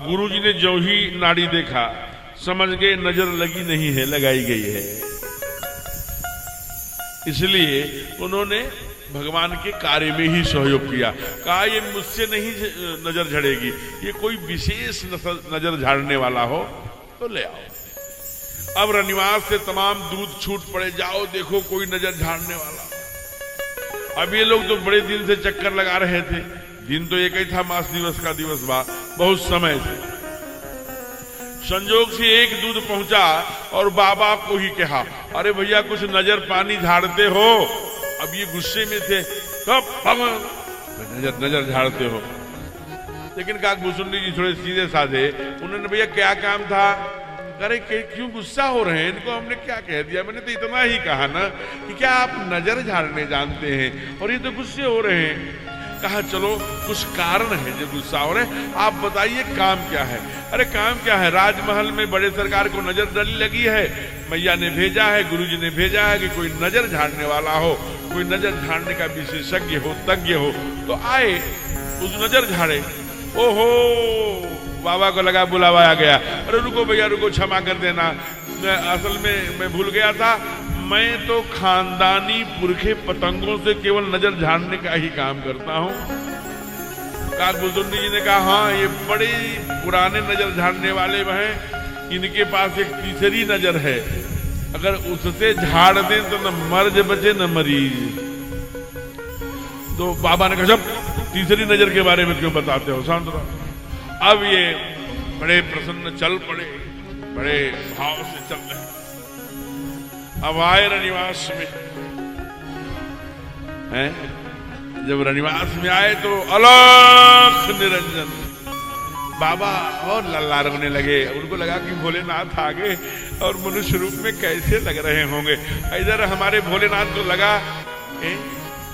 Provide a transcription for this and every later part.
अब गुरुजी ने जो ही नाड़ी देखा समझ गए नजर लगी नहीं है, लगाई गई है। इसलिए उन्होंने भगवान के कार्य में ही सहयोग किया। कहा ये मुझसे नहीं नजर झड़ेगी, ये कोई विशेष नजर झाड़ने वाला हो तो ले आओ। अब रनिवास से तमाम दूध छूट पड़े, जाओ देखो कोई नजर झाड़ने वाला। अब ये लोग तो बड़े दिन से चक्कर लगा रहे थे, दिन तो एक ही था, मास दिवस का दिवस बा, बहुत समय से। संजोग से एक दूध पहुंचा और बाबा को ही कहा, अरे भैया कुछ नजर पानी झाड़ते हो। अब ये गुस्से में थे, नजर नजर झाड़ते हो। लेकिन काकभूसुंडी जी थोड़े सीधे साधे, उन्होंने भैया क्या काम था। अरे क्यों गुस्सा हो रहे हैं, इनको हमने क्या कह दिया, मैंने तो इतना ही कहा ना कि क्या आप नजर झाड़ने जानते हैं और ये तो गुस्से हो रहे हैं। कहा चलो कुछ कारण है जो गुस्सा हो रहे हैं, आप बताइए काम क्या है। अरे काम क्या है, राजमहल में बड़े सरकार को नजर डली लगी है, मैया ने भेजा है, गुरुजी ने भेजा है कि कोई नजर झाड़ने वाला हो, कोई नजर झाड़ने का विशेषज्ञ हो, तज्ञ हो तो आए उस नजर झाड़े। ओहो, बाबा को लगा बुलावा आ गया। अरे रुको भैया रुको, क्षमा कर देना, असल में मैं भूल गया था, मैं तो खानदानी पुरखे पतंगों से केवल नजर झाड़ने का ही काम करता हूँ। काकभूसुंडी जी ने कहा हाँ ये बड़े पुराने नजर झाड़ने वाले हैं, इनके पास एक तीसरी नजर है, अगर उससे झाड़ दें तो न मर्ज बचे न मरीज। तो बाबा ने कहा जब तीसरी नजर के बारे में क्यों बताते हो, शांत रहो। अब ये बड़े प्रसन्न चल पड़े, बड़े भाव से चल रहे। अब आए रनिवास में, हैं? जब रनिवास में आए तो अलख निरंजन बाबा और लल्ला रोने लगे। उनको लगा कि भोलेनाथ आ गए और मनुष्य रूप में कैसे लग रहे होंगे। इधर हमारे भोलेनाथ को लगा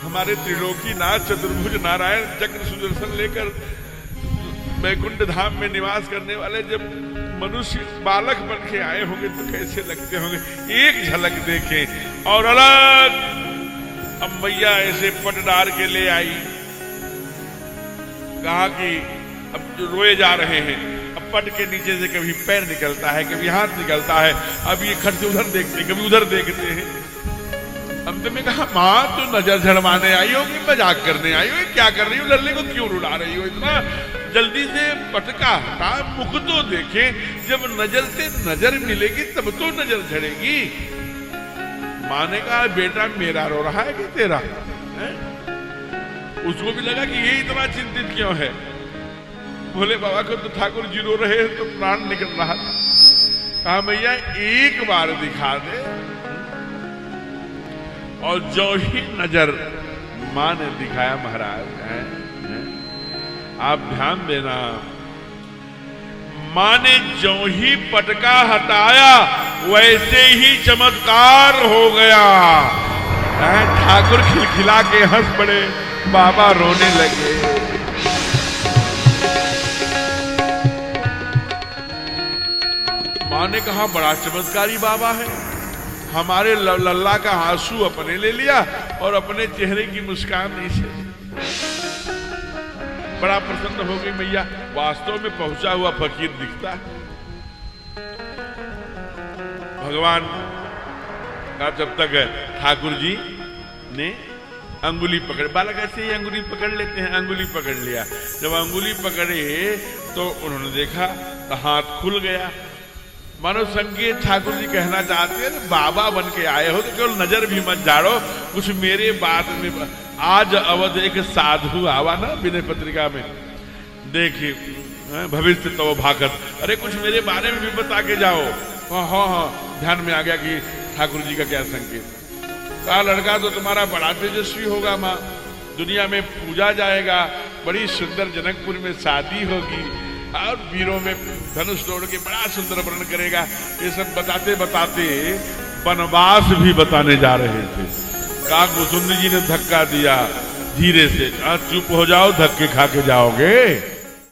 हमारे त्रिलोकी नाथ चतुर्भुज नारायण चक्र सुदर्शन लेकर वैकुंठ धाम में निवास करने वाले जब मनुष्य बालक बन के आए होंगे तो कैसे लगते होंगे, एक झलक देखें। और अलग अब मैया ऐसे पट डार के ले आई, कहा कि अब रोए जा रहे हैं, अब पट के नीचे से कभी पैर निकलता है, कभी हाथ निकलता है, अब ये खट से उधर देखते कभी उधर देखते हैं। अंत में कहा माँ तो नजर झड़वाने आई हो कि मजाक करने आई हो, क्या कर रही हो, लल्ले को क्यों रुला रही हो, इतना जल्दी से पटका हटा, मुख तो देखे, जब नजर से नजर मिलेगी तब तो नजर झड़ेगी। माँ ने कहा बेटा मेरा रो रहा है कि तेरा है? उसको भी लगा कि ये इतना चिंतित क्यों है। भोले बाबा को तो ठाकुर जी रो रहे तो प्राण निकल रहा था। कहा भैया एक बार दिखा दे। और जो ही नजर मां ने दिखाया महाराज है? आप ध्यान देना, मां ने जो ही पटका हटाया वैसे ही चमत्कार हो गया। ठाकुर खिलखिला के हंस पड़े, बाबा रोने लगे। मां ने कहा बड़ा चमत्कारी बाबा है, हमारे लल्ला का आंसू अपने ले लिया और अपने चेहरे की मुस्कान नहीं से। बड़ा प्रसन्न हो गई मैया, वास्तव में पहुंचा हुआ फकीर दिखता है। भगवान का जब तक ठाकुर जी ने अंगुली पकड़, बालक ऐसे ही अंगुली पकड़ लेते हैं, अंगुली पकड़ लिया। जब अंगुली पकड़े तो उन्होंने देखा तो हाथ खुल गया। मानो संकेत ठाकुर जी कहना चाहते हैं बाबा बन के आए हो तो केवल नजर भी मत झाड़ो, कुछ मेरे बात में। आज अवध एक साधु आवा ना विनय पत्रिका में, देखिए भविष्य तो भागत, अरे कुछ मेरे बारे में भी बता के जाओ। हाँ, ध्यान में आ गया कि ठाकुर जी का क्या संकेत। कहा लड़का तो तुम्हारा बड़ा तेजस्वी होगा माँ, दुनिया में पूजा जाएगा, बड़ी सुंदर जनकपुर में शादी होगी और वीरों में धनुष तोड़ के बड़ा सुंदर वर्णन करेगा। ये सब बताते बताते वनवास भी बताने जा रहे थे। काकभूसुंडी जी ने धक्का दिया धीरे से, चुप हो जाओ, धक्के खा के जाओगे।